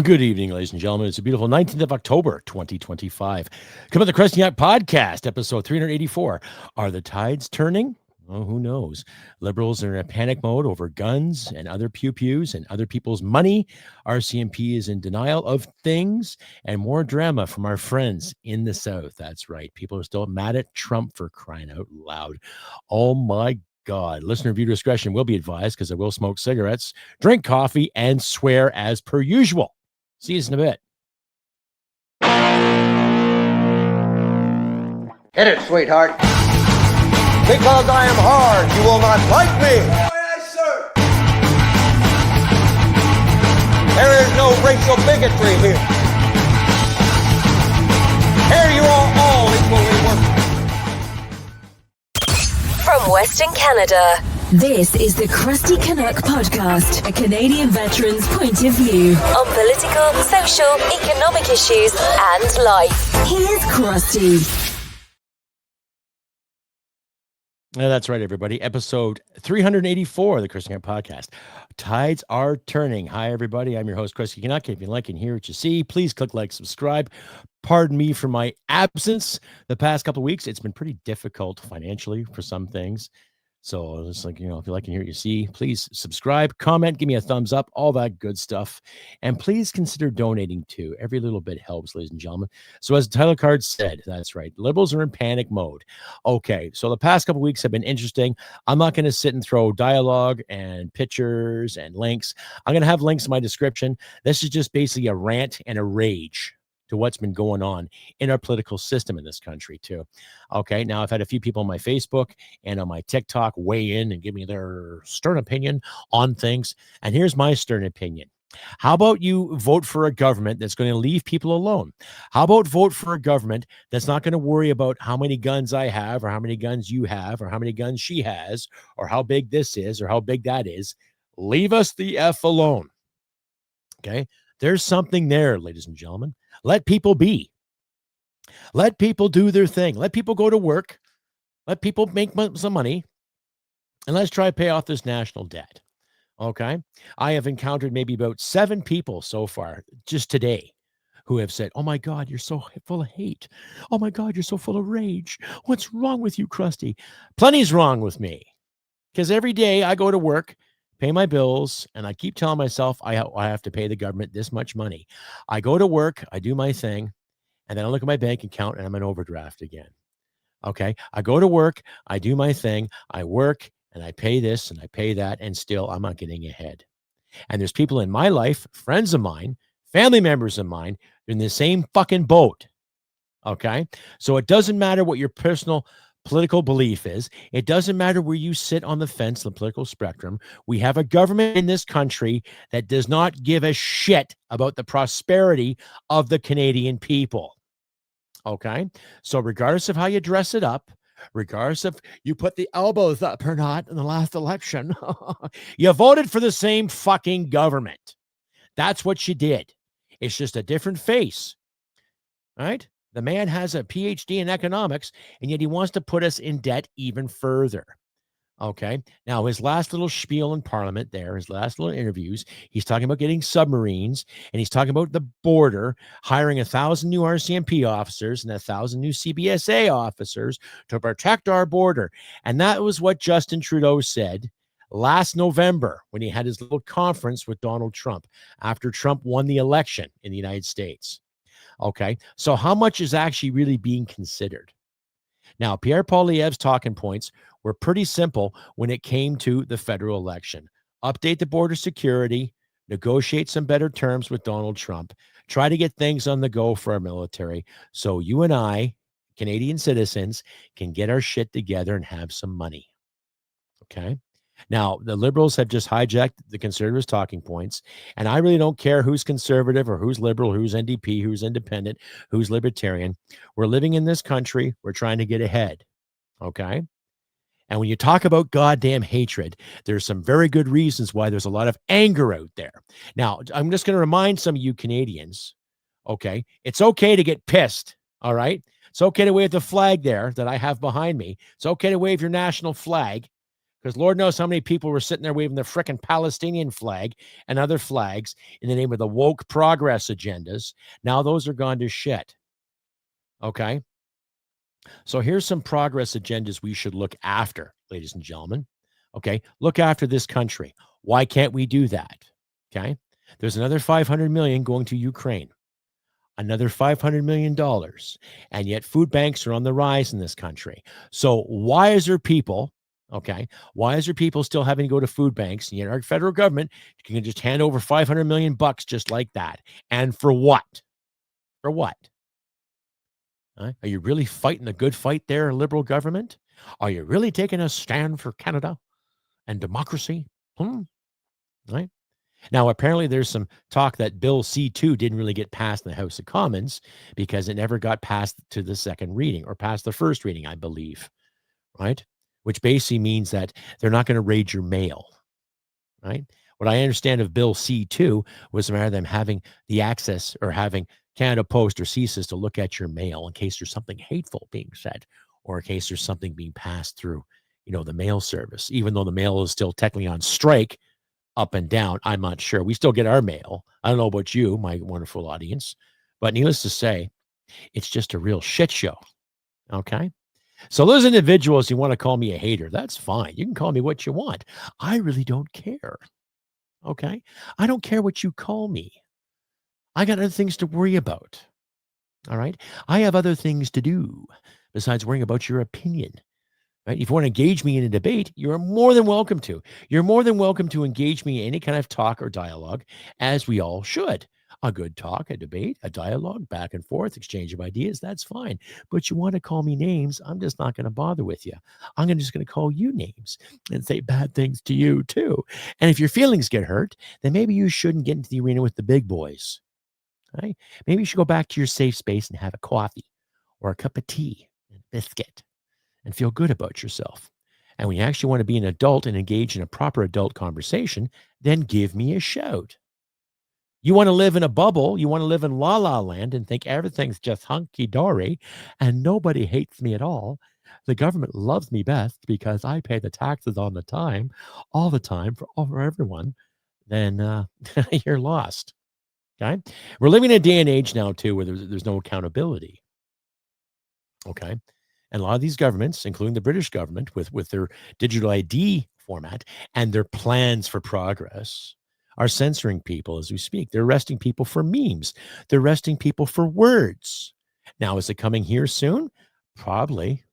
Good evening, ladies and gentlemen. It's a beautiful 19th of October, 2025. Come on, the Crusty podcast, episode 384. Are the tides turning? Oh, who knows? Liberals are in a panic mode over guns and other pew-pews and other people's money. RCMP is in denial of things, and more drama from our friends in the South. That's right. People are still mad at Trump for crying out loud. Oh, my God. Listener view discretion will be advised because I will smoke cigarettes, drink coffee, and swear as per usual. See you in a bit. Hit it, sweetheart. Because I am hard, you will not like me. Yes, sir. There is no racial bigotry here. Here you are all equally worthless. From Western Canada, this is the Crusty Canuck podcast, a Canadian veteran's point of view on political, social, economic issues and life. Here's Crusty. That's right, everybody. Episode 384 of the Crusty Canuck podcast. Tides are turning. Hi, everybody. I'm your host, Crusty Canuck. If you like and hear what you see, please click like, subscribe. Pardon me for my absence the past couple of weeks. It's been pretty difficult financially for some things. So it's like, if you like and hear what you see, please subscribe, comment, give me a thumbs up, all that good stuff. And please consider donating too. Every little bit helps, ladies and gentlemen. So as the title card said, that's right. Liberals are in panic mode. Okay, so the past couple of weeks have been interesting. I'm not going to sit and throw dialogue and pictures and links. I'm going to have links in my description. This is just basically a rant and a rage to what's been going on in our political system in this country too. Okay, now I've had a few people on my Facebook and on my TikTok weigh in and give me their stern opinion on things. And here's my stern opinion. How about you vote for a government that's going to leave people alone? How about vote for a government that's not going to worry about how many guns I have or how many guns you have or how many guns she has or how big this is or how big that is? Leave us the F alone. Okay, there's something there, ladies and gentlemen. Let people be. Let people do their thing. Let people go to work. Let people make some money. And let's try to pay off this national debt. Okay? I have encountered maybe about 7 people so far, just today, who have said, oh my God, you're so full of hate. Oh my God, you're so full of rage. What's wrong with you, Crusty? Plenty's wrong with me. Because every day I go to work, pay my bills, and I keep telling myself I have to pay the government this much money. I go to work, I do my thing, and then I look at my bank account and I'm in overdraft again. Okay, I go to work, I do my thing, I work, and I pay this and I pay that, and still I'm not getting ahead. And there's people in my life, friends of mine, family members of mine, in the same fucking boat. Okay, so it doesn't matter what your personal political belief is. It doesn't matter where you sit on the fence, the political spectrum. We have a government in this country that does not give a shit about the prosperity of the Canadian people. Okay? So regardless of how you dress it up, regardless if you put the elbows up or not in the last election, you voted for the same fucking government. That's what you did. It's just a different face. Right? The man has a PhD in economics, and yet he wants to put us in debt even further. Okay. Now, his last little spiel in Parliament there, his last little interviews, he's talking about getting submarines, and he's talking about the border, hiring 1,000 new RCMP officers and 1,000 new CBSA officers to protect our border. And that was what Justin Trudeau said last November when he had his little conference with Donald Trump after Trump won the election in the United States. Okay, so how much is actually really being considered? Now, Pierre Poilievre's talking points were pretty simple when it came to the federal election. Update the border security, negotiate some better terms with Donald Trump, try to get things on the go for our military so you and I, Canadian citizens, can get our shit together and have some money. Okay? Now, the Liberals have just hijacked the Conservatives' talking points, and I really don't care who's conservative or who's liberal, who's NDP, who's independent, who's libertarian. We're living in this country. We're trying to get ahead, okay? And when you talk about goddamn hatred, there's some very good reasons why there's a lot of anger out there. Now, I'm just going to remind some of you Canadians, okay, it's okay to get pissed, all right? It's okay to wave the flag there that I have behind me. It's okay to wave your national flag, because Lord knows how many people were sitting there waving the frickin' Palestinian flag and other flags in the name of the woke progress agendas. Now those are gone to shit. Okay? So here's some progress agendas we should look after, ladies and gentlemen. Okay? Look after this country. Why can't we do that? Okay? There's another $500 million going to Ukraine. Another $500 million. And yet food banks are on the rise in this country. So why is there people, okay, why is there people still having to go to food banks? And yet our federal government can just hand over $500 million just like that. And for what? For what? Are you really fighting the good fight there, liberal government? Are you really taking a stand for Canada and democracy? Right? Now, apparently there's some talk that Bill C2 didn't really get passed in the House of Commons because it never got passed to the second reading or past the first reading, I believe, right? Which basically means that they're not going to raid your mail, right? What I understand of Bill C2 was rather than having the access or having Canada Post or CSIS to look at your mail in case there's something hateful being said or in case there's something being passed through, the mail service, even though the mail is still technically on strike. Up and down, I'm not sure. We still get our mail. I don't know about you, my wonderful audience, but needless to say, it's just a real shit show. Okay? So those individuals who want to call me a hater, that's fine. You can call me what you want. I really don't care. Okay? I don't care what you call me. I got other things to worry about. All right? I have other things to do besides worrying about your opinion. Right? If you want to engage me in a debate, you're more than welcome to. You're more than welcome to engage me in any kind of talk or dialogue, as we all should. A good talk, a debate, a dialogue, back and forth, exchange of ideas, that's fine. But you want to call me names, I'm just not going to bother with you. I'm just going to call you names and say bad things to you too. And if your feelings get hurt, then maybe you shouldn't get into the arena with the big boys. Right? Maybe you should go back to your safe space and have a coffee or a cup of tea and a biscuit. And feel good about yourself. And when you actually want to be an adult and engage in a proper adult conversation, then give me a shout. You want to live in a bubble, you want to live in la la land and think everything's just hunky-dory and nobody hates me at all. The government loves me best because I pay the taxes on the time, all the time for everyone, then you're lost. Okay? We're living in a day and age now, too, where there's no accountability. Okay? And a lot of these governments, including the British government with their digital ID format and their plans for progress, are censoring people as we speak. They're arresting people for memes. They're arresting people for words. Now, is it coming here soon? Probably.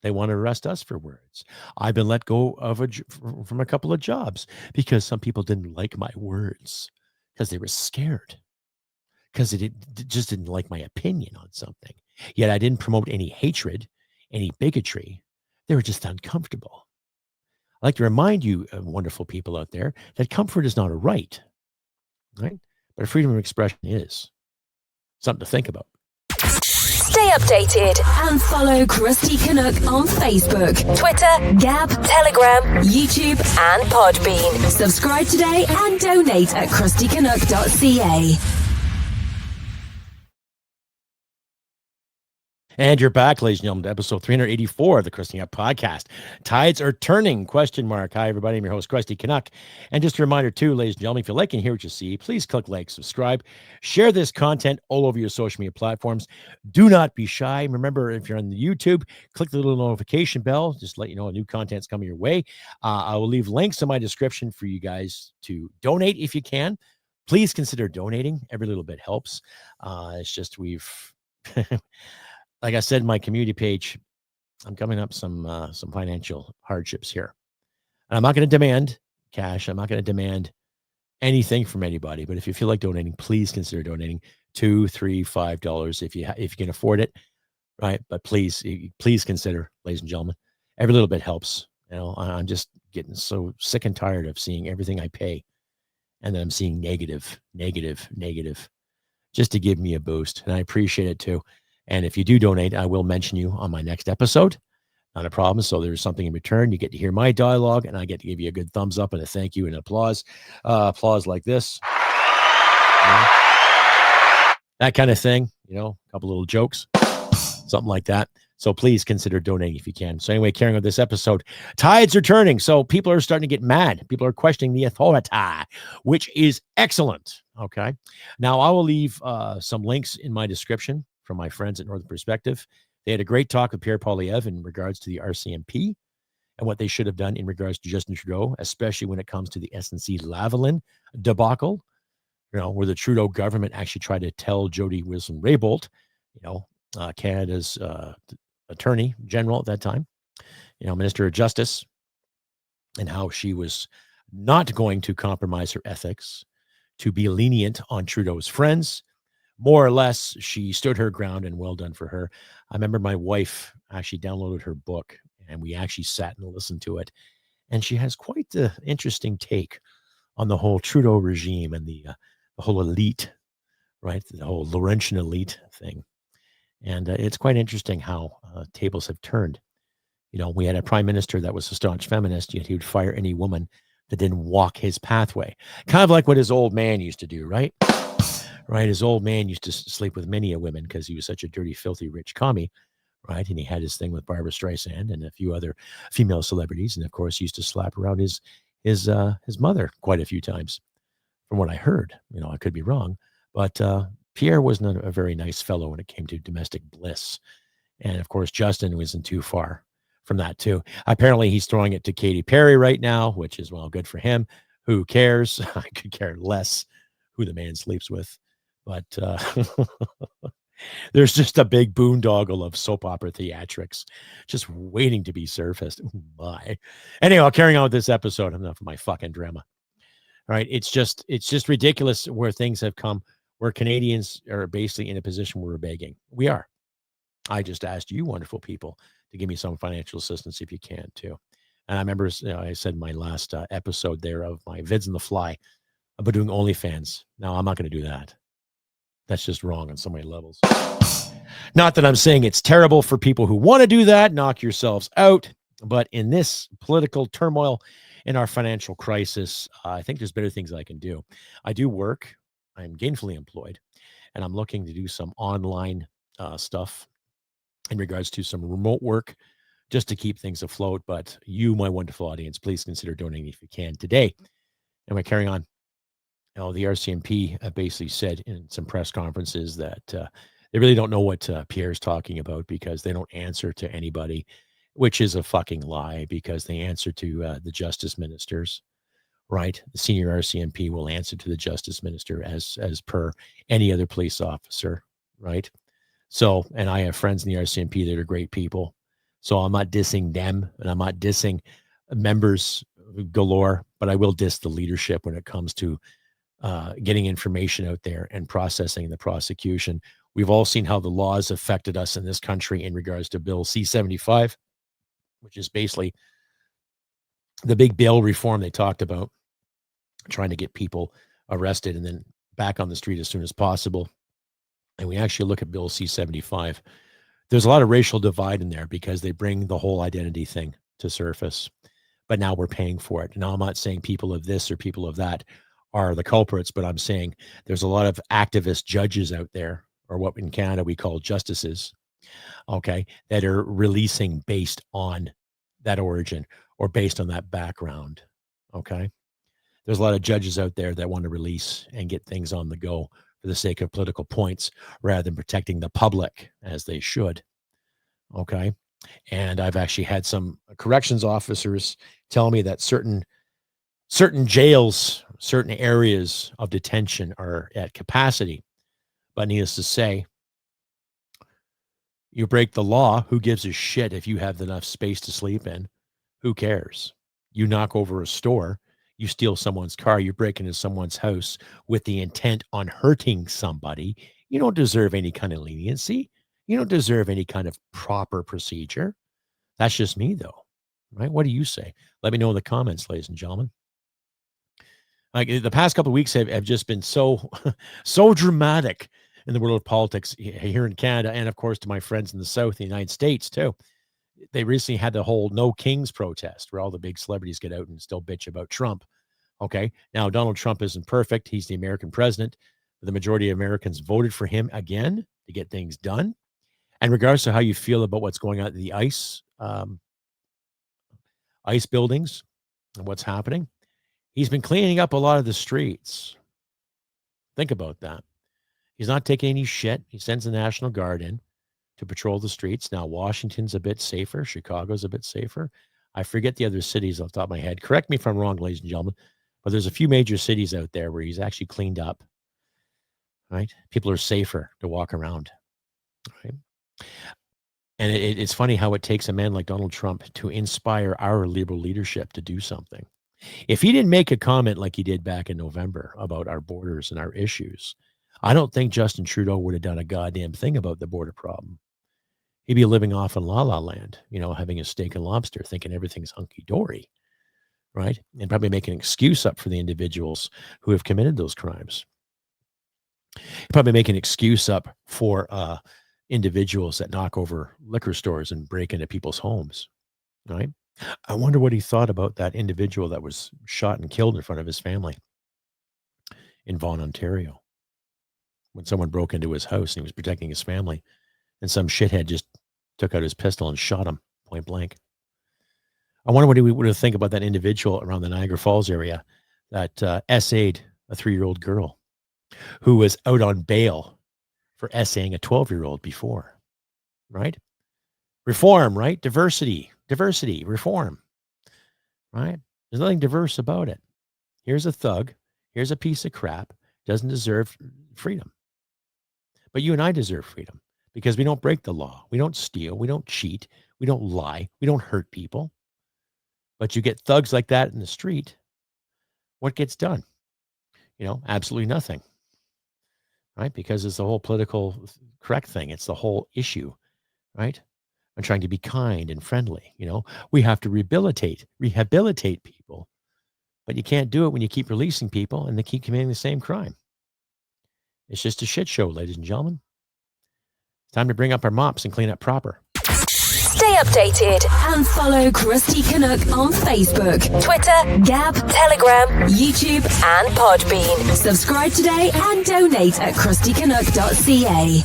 They want to arrest us for words. I've been let go from a couple of jobs because some people didn't like my words because they were scared because they just didn't like my opinion on something. Yet I didn't promote any hatred, any bigotry. They were just uncomfortable. I'd like to remind you, wonderful people out there, that comfort is not a right, right? But a freedom of expression is. Something to think about. Stay updated and follow Crusty Canuck on Facebook, Twitter, Gab, Telegram, YouTube, and Podbean. Subscribe today and donate at crustycanuck.ca. And you're back, ladies and gentlemen, to episode 384 of the Crusty Canuck podcast. Tides are turning, ? Hi, everybody. I'm your host, Crusty Canuck. And just a reminder, too, ladies and gentlemen, if you like and hear what you see, please click like, subscribe, share this content all over your social media platforms. Do not be shy. Remember, if you're on the YouTube, click the little notification bell, just to let you know new content's coming your way. I will leave links in my description for you guys to donate if you can. Please consider donating. Every little bit helps. It's just we've... Like I said in my community page, I'm coming up some financial hardships here. And I'm not going to demand cash. I'm not going to demand anything from anybody. But if you feel like donating, please consider donating $2, $3, $5 if you can afford it, right? But please consider, ladies and gentlemen, every little bit helps. I'm just getting so sick and tired of seeing everything I pay, and then I'm seeing negative, just to give me a boost, and I appreciate it too. And if you do donate, I will mention you on my next episode. Not a problem. So there's something in return. You get to hear my dialogue, and I get to give you a good thumbs up and a thank you and applause. Applause like this. That kind of thing. A couple little jokes. Something like that. So please consider donating if you can. So anyway, carrying on this episode, tides are turning. So people are starting to get mad. People are questioning the authority, which is excellent. Okay. Now I will leave some links in my description from my friends at Northern Perspective. They had a great talk with Pierre Poilievre in regards to the RCMP and what they should have done in regards to Justin Trudeau, especially when it comes to the SNC-Lavalin debacle, where the Trudeau government actually tried to tell Jody Wilson-Raybould, Canada's attorney general at that time, Minister of Justice, and how she was not going to compromise her ethics to be lenient on Trudeau's friends. More or less, she stood her ground, and well done for her. I remember my wife actually downloaded her book, and we actually sat and listened to it. And she has quite the interesting take on the whole Trudeau regime and the whole elite, right? The whole Laurentian elite thing. And it's quite interesting how tables have turned. We had a prime minister that was a staunch feminist, yet he would fire any woman that didn't walk his pathway. Kind of like what his old man used to do, right? Right. His old man used to sleep with many a women because he was such a dirty, filthy, rich commie, right? And he had his thing with Barbara Streisand and a few other female celebrities. And of course, he used to slap around his mother quite a few times, from what I heard. I could be wrong, but Pierre wasn't a very nice fellow when it came to domestic bliss. And of course, Justin wasn't too far from that too. Apparently, he's throwing it to Katy Perry right now, which is, well, good for him. Who cares? I could care less who the man sleeps with. But there's just a big boondoggle of soap opera theatrics just waiting to be surfaced. Bye. Anyway, carrying on with this episode. Enough of my fucking drama. All right. It's just ridiculous where things have come, where Canadians are basically in a position where we're begging. We are. I just asked you, wonderful people, to give me some financial assistance if you can too. And I remember I said in my last episode there of my Vids on the Fly about doing OnlyFans. Now, I'm not going to do that. That's just wrong on so many levels. Not that I'm saying it's terrible for people who want to do that. Knock yourselves out. But in this political turmoil, in our financial crisis, I think there's better things I can do. I do work. I'm gainfully employed. And I'm looking to do some online stuff in regards to some remote work just to keep things afloat. But you, my wonderful audience, please consider donating if you can today. And we're carrying on. The RCMP basically said in some press conferences that they really don't know what Pierre's talking about because they don't answer to anybody, which is a fucking lie because they answer to the justice ministers, right? The senior RCMP will answer to the justice minister as per any other police officer, right? So, and I have friends in the RCMP that are great people. So I'm not dissing them and I'm not dissing members galore, but I will diss the leadership when it comes to getting information out there and processing the prosecution. We've all seen how the laws affected us in this country in regards to Bill C-75, which is basically the big bail reform they talked about, trying to get people arrested and then back on the street as soon as possible. And we actually look at Bill C-75. There's a lot of racial divide in there because they bring the whole identity thing to surface. But now we're paying for it. Now, I'm not saying people of this or people of that are the culprits, but I'm saying there's a lot of activist judges out there, or what in Canada we call justices, okay, that are releasing based on that origin or based on that background, okay? There's a lot of judges out there that want to release and get things on the go for the sake of political points rather than protecting the public as they should, okay? And I've actually had some corrections officers tell me that certain jails, certain areas of detention are at capacity. But needless to say, you break the law, who gives a shit if you have enough space to sleep in? Who cares? You knock over a store, you steal someone's car, you break into someone's house with the intent on hurting somebody. You don't deserve any kind of leniency. You don't deserve any kind of proper procedure. That's just me, though, right? What do you say? Let me know in the comments, ladies and gentlemen. Like the past couple of weeks have just been so dramatic in the world of politics here in Canada, and of course to my friends in the South, the United States too. They recently had the whole No Kings protest where all the big celebrities get out and still bitch about Trump. Okay, now Donald Trump isn't perfect. He's the American president. The majority of Americans voted for him again to get things done. And regardless of how you feel about what's going on in the ice buildings and what's happening, he's been cleaning up a lot of the streets. Think about that. He's not taking any shit. He sends the National Guard in to patrol the streets. Now, Washington's a bit safer. Chicago's a bit safer. I forget the other cities off the top of my head. Correct me if I'm wrong, ladies and gentlemen, but there's a few major cities out there where he's actually cleaned up, right? People are safer to walk around, right? And it's funny how it takes a man like Donald Trump to inspire our liberal leadership to do something. If he didn't make a comment like he did back in November about our borders and our issues, I don't think Justin Trudeau would have done a goddamn thing about the border problem. He'd be living off in La La Land, having a steak and lobster, thinking everything's hunky-dory, right? And probably make an excuse up for the individuals who have committed those crimes. He'd probably make an excuse up for individuals that knock over liquor stores and break into people's homes, right? I wonder what he thought about that individual that was shot and killed in front of his family in Vaughan, Ontario, when someone broke into his house and he was protecting his family, and some shithead just took out his pistol and shot him point blank. I wonder what he would think about that individual around the Niagara Falls area that SA'd a 3-year-old girl who was out on bail for SAing a 12-year-old before, right? Reform, right? Diversity, reform, right? There's nothing diverse about it. Here's a thug. Here's a piece of crap. Doesn't deserve freedom. But you and I deserve freedom because we don't break the law. We don't steal. We don't cheat. We don't lie. We don't hurt people. But you get thugs like that in the street. What gets done? Absolutely nothing, right? Because it's the whole political correct thing. It's the whole issue, right? And trying to be kind and friendly. We have to rehabilitate people, but you can't do it when you keep releasing people and they keep committing the same crime. It's just a shit show, ladies and gentlemen. It's time to bring up our mops and clean up proper. Stay updated and follow Crusty Canuck on Facebook, Twitter, Gab, Telegram, YouTube, and Podbean. Subscribe today and donate at crustycanuck.ca.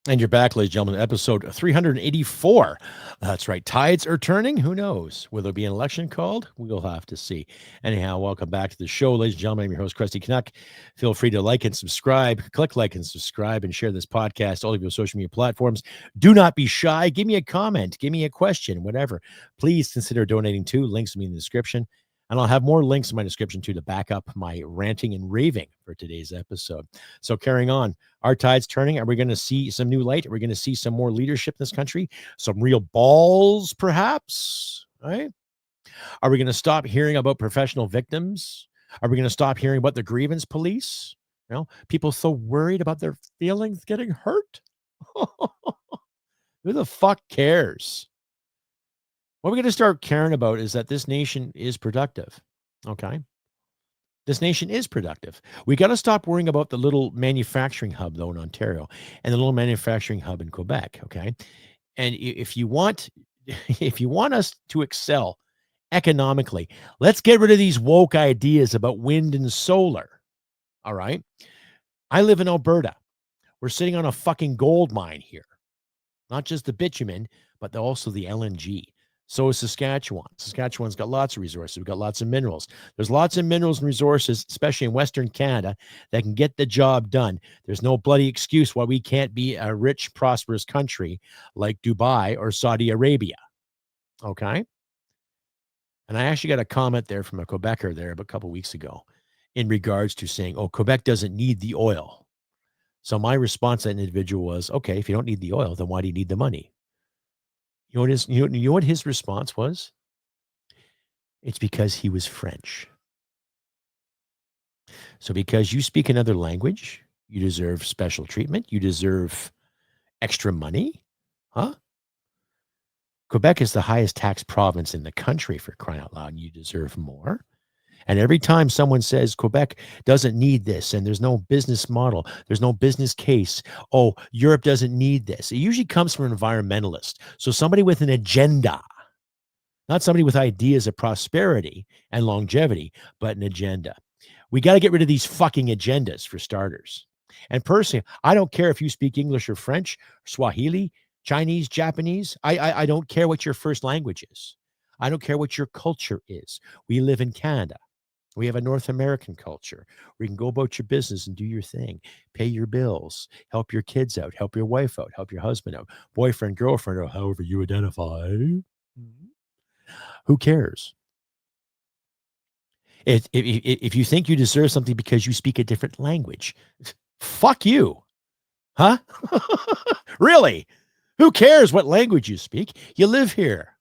And you're back, ladies and gentlemen, episode 384. That's right. Tides are turning. Who knows? Will there be an election called? We'll have to see. Anyhow, welcome back to the show, ladies and gentlemen. I'm your host, Crusty Canuck. Feel free to like and subscribe. Click like and subscribe and share this podcast, all of your social media platforms. Do not be shy. Give me a comment. Give me a question, whatever. Please consider donating too. Links will be in the description. And I'll have more links in my description too to back up my ranting and raving for today's episode. So carrying on, our tide's turning. Are we going to see some new light? Are we going to see some more leadership in this country? Some real balls, perhaps? Right? Are we going to stop hearing about professional victims? Are we going to stop hearing about the grievance police? People so worried about their feelings getting hurt. Who the fuck cares? What we're going to start caring about is that this nation is productive, okay? This nation is productive. We got to stop worrying about the little manufacturing hub, though, in Ontario and the little manufacturing hub in Quebec, okay? And if you want us to excel economically, let's get rid of these woke ideas about wind and solar, all right? I live in Alberta. We're sitting on a fucking gold mine here. Not just the bitumen, but also the LNG. So is Saskatchewan. Saskatchewan's got lots of resources. We've got lots of minerals. There's lots of minerals and resources, especially in Western Canada, that can get the job done. There's no bloody excuse why we can't be a rich, prosperous country like Dubai or Saudi Arabia. Okay? And I actually got a comment there from a Quebecer there a couple of weeks ago in regards to saying, Quebec doesn't need the oil. So my response to that individual was, okay, if you don't need the oil, then why do you need the money? You know what his response was? It's because he was French. So because you speak another language, you deserve special treatment. You deserve extra money? Huh? Quebec is the highest tax province in the country, for crying out loud, and you deserve more. And every time someone says Quebec doesn't need this and there's no business model, there's no business case, Europe doesn't need this, it usually comes from an environmentalist. So somebody with an agenda, not somebody with ideas of prosperity and longevity, but an agenda. We got to get rid of these fucking agendas for starters. And personally, I don't care if you speak English or French, Swahili, Chinese, Japanese. I don't care what your first language is. I don't care what your culture is. We live in Canada. We have a North American culture where you can go about your business and do your thing, pay your bills, help your kids out, help your wife out, help your husband out, boyfriend, girlfriend, or however you identify. Who cares? If you think you deserve something because you speak a different language, fuck you. Huh? Really? Who cares what language you speak? You live here.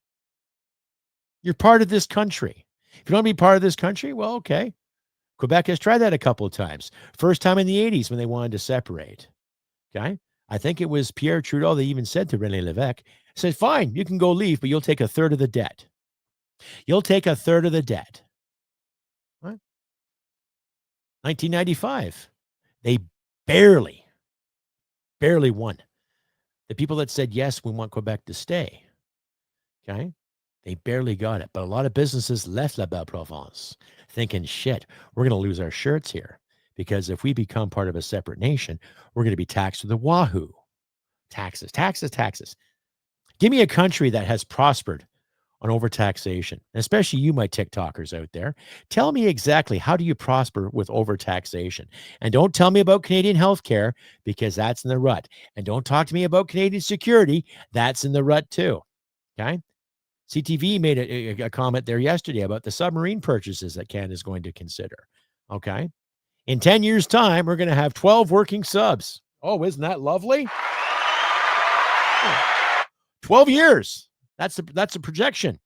You're part of this country. If you don't want to be part of this country, well, okay. Quebec has tried that a couple of times. First time in the 80s when they wanted to separate. Okay. I think it was Pierre Trudeau. They even said to René Lévesque, said, fine, you can go leave, but you'll take a third of the debt. You'll take a third of the debt. What? 1995. They barely won. The people that said, yes, we want Quebec to stay. Okay. They barely got it. But a lot of businesses left La Belle Province thinking, shit, we're going to lose our shirts here. Because if we become part of a separate nation, we're going to be taxed to the wahoo. Taxes, taxes, taxes. Give me a country that has prospered on overtaxation, especially you, my TikTokers out there. Tell me exactly, how do you prosper with overtaxation? And don't tell me about Canadian healthcare, because that's in the rut. And don't talk to me about Canadian security. That's in the rut too. Okay. CTV made a comment there yesterday about the submarine purchases that Canada is going to consider. Okay. In 10 years' time, we're going to have 12 working subs. Oh, isn't that lovely? 12 years. That's a projection.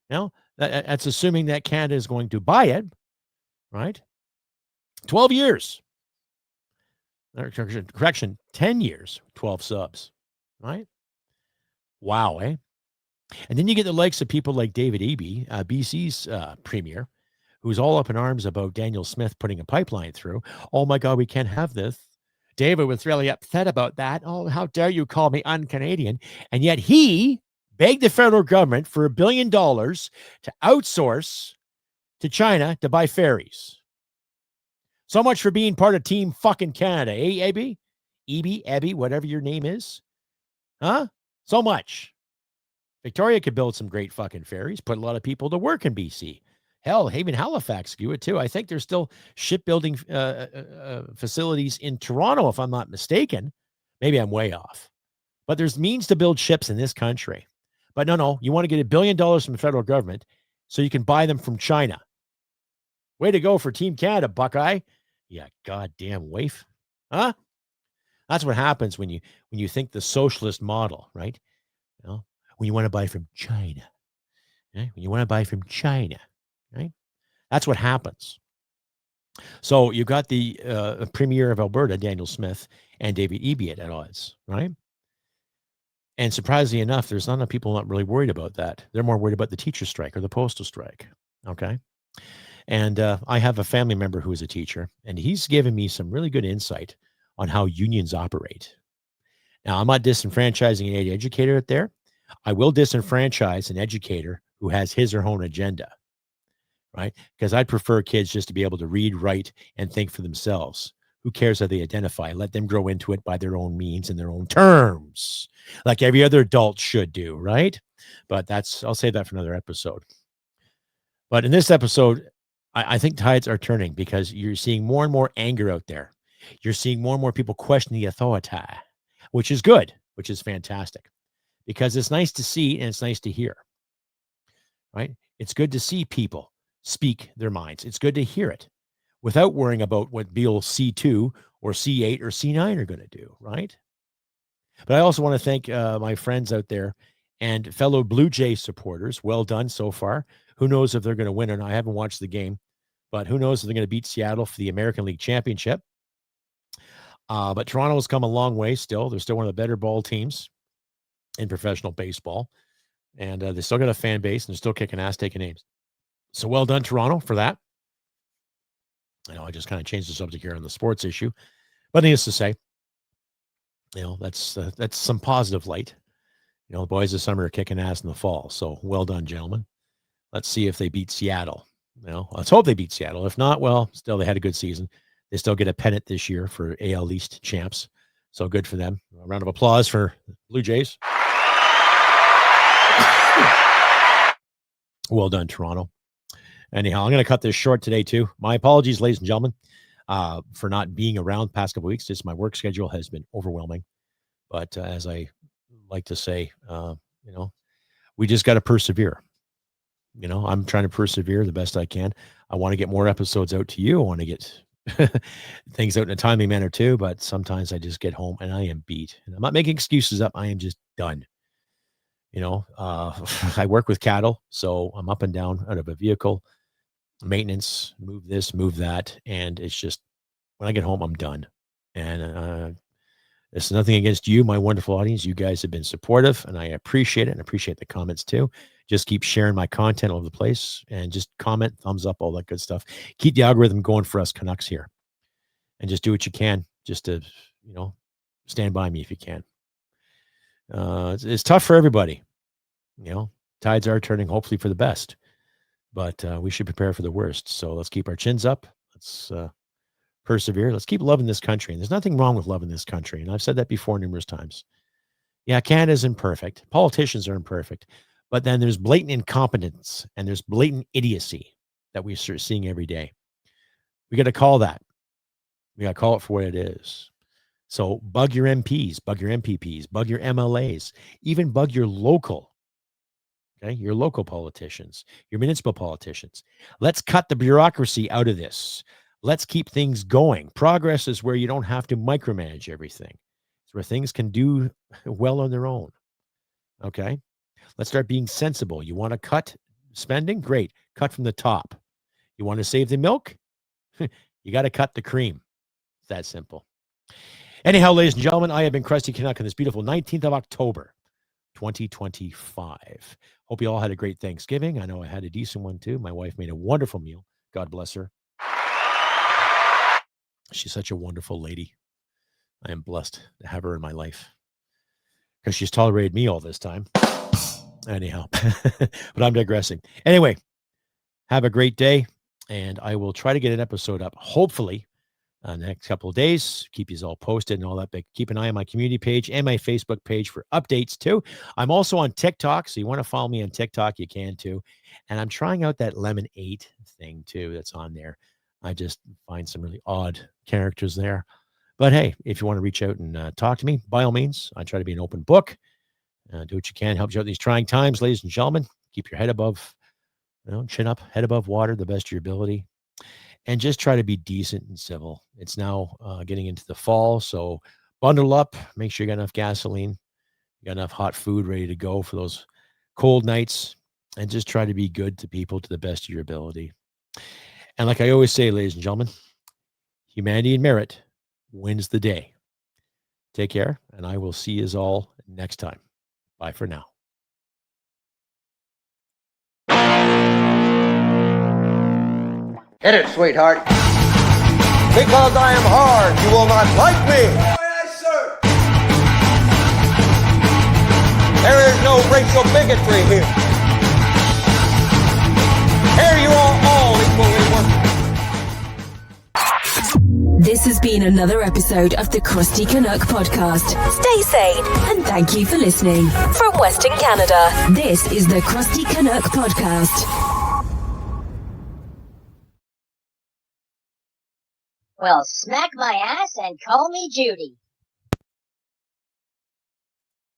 Now, that's assuming that Canada is going to buy it, right? 12 years. Correction, 10 years, 12 subs, right? Wow, eh? And then you get the likes of people like David Eby, BC's premier, who's all up in arms about Daniel Smith putting a pipeline through. Oh my God, we can't have this. David was really upset about that. Oh, how dare you call me un-Canadian? And yet he begged the federal government for $1 billion to outsource to China to buy ferries. So much for being part of Team fucking Canada, eh, Eby? Eby, whatever your name is. Huh? So much. Victoria could build some great fucking ferries, put a lot of people to work in BC. Hell, even Halifax could do it too. I think there's still shipbuilding facilities in Toronto, if I'm not mistaken. Maybe I'm way off. But there's means to build ships in this country. But no, you want to get $1 billion from the federal government so you can buy them from China. Way to go for Team Canada, Buckeye. Yeah, goddamn waif. Huh? That's what happens when you think the socialist model, right? You know, when you want to buy from China. Okay? When you want to buy from China, right? That's what happens. So you got the premier of Alberta, Daniel Smith, and David Eby at odds, right? And surprisingly enough, there's not enough people not really worried about that. They're more worried about the teacher strike or the postal strike, okay? And I have a family member who is a teacher, and he's given me some really good insight on how unions operate. Now, I'm not disenfranchising an educator out there. I will disenfranchise an educator who has his or her own agenda, right? Because I'd prefer kids just to be able to read, write, and think for themselves. Who cares how they identify? Let them grow into it by their own means and their own terms, like every other adult should do, right? But I'll save that for another episode. But in this episode, I think tides are turning because you're seeing more and more anger out there. You're seeing more and more people question the authority, which is good, which is fantastic, because it's nice to see and it's nice to hear, right? It's good to see people speak their minds. It's good to hear it without worrying about what Bill C2 or C8 or C9 are going to do, right? But I also want to thank my friends out there and fellow Blue Jay supporters. Well done so far. Who knows if they're going to win or not? I haven't watched the game, but who knows if they're going to beat Seattle for the American League Championship. But Toronto's come a long way still. They're still one of the better ball teams in professional baseball. And they still got a fan base, and they're still kicking ass, taking names. So well done, Toronto, for that. I know I just kind of changed the subject here on the sports issue. But needless to say, that's some positive light. The boys this summer are kicking ass in the fall. So well done, gentlemen. Let's see if they beat Seattle. Let's hope they beat Seattle. If not, well, still they had a good season. They still get a pennant this year for AL East champs. So good for them. A round of applause for Blue Jays. Well done, Toronto. Anyhow, I'm going to cut this short today, too. My apologies, ladies and gentlemen, for not being around the past couple of weeks. Just my work schedule has been overwhelming. But as I like to say, we just got to persevere. I'm trying to persevere the best I can. I want to get more episodes out to you. I want to get things out in a timely manner, too. But sometimes I just get home and I am beat. And I'm not making excuses up. I am just done. I work with cattle, so I'm up and down out of a vehicle, maintenance, move this, move that. And it's just, when I get home, I'm done. And it's nothing against you, my wonderful audience. You guys have been supportive, and I appreciate it, and appreciate the comments too. Just keep sharing my content all over the place, and just comment, thumbs up, all that good stuff. Keep the algorithm going for us Canucks here, and just do what you can just to, stand by me if you can. It's tough for everybody. Tides are turning, hopefully for the best, but we should prepare for the worst. So let's keep our chins up. Let's persevere. Let's keep loving this country. And there's nothing wrong with loving this country. And I've said that before numerous times. Yeah, Canada's imperfect. Politicians are imperfect. But then there's blatant incompetence and there's blatant idiocy that we start seeing every day. We got to call that. We got to call it for what it is. So bug your MPs, bug your MPPs, bug your MLAs, even bug your local, your local politicians, your municipal politicians. Let's cut the bureaucracy out of this. Let's keep things going. Progress is where you don't have to micromanage everything. It's where things can do well on their own. Okay? Let's start being sensible. You want to cut spending? Great. Cut from the top. You want to save the milk? You got to cut the cream. It's that simple. Anyhow, ladies and gentlemen, I have been Crusty Canuck on this beautiful 19th of October, 2025. Hope you all had a great Thanksgiving. I know I had a decent one too. My wife made a wonderful meal. God bless her. She's such a wonderful lady. I am blessed to have her in my life because she's tolerated me all this time. Anyhow, but I'm digressing. Anyway, have a great day, and I will try to get an episode up, hopefully, the next couple of days. Keep you all posted and all that, but keep an eye on my community page and my Facebook page for updates too. I'm also on TikTok, so you want to follow me on TikTok, you can too. And I'm trying out that Lemon 8 thing too that's on there. I just find some really odd characters there. But hey, if you want to reach out and talk to me, by all means, I try to be an open book. Do what you can, help you out in these trying times, ladies and gentlemen. Keep your head above, chin up, head above water, the best of your ability. And just try to be decent and civil. It's now getting into the fall, so bundle up. Make sure you got enough gasoline. You got enough hot food ready to go for those cold nights. And just try to be good to people to the best of your ability. And like I always say, ladies and gentlemen, humanity and merit wins the day. Take care, and I will see you all next time. Bye for now. Hit it, sweetheart. Because I am hard, you will not like me. Yes, sir. There is no racial bigotry here. Here you are all equally worth. This has been another episode of the Crusty Canuck podcast. Stay sane and thank you for listening. From Western Canada, this is the Crusty Canuck podcast. Well, smack my ass and call me Judy.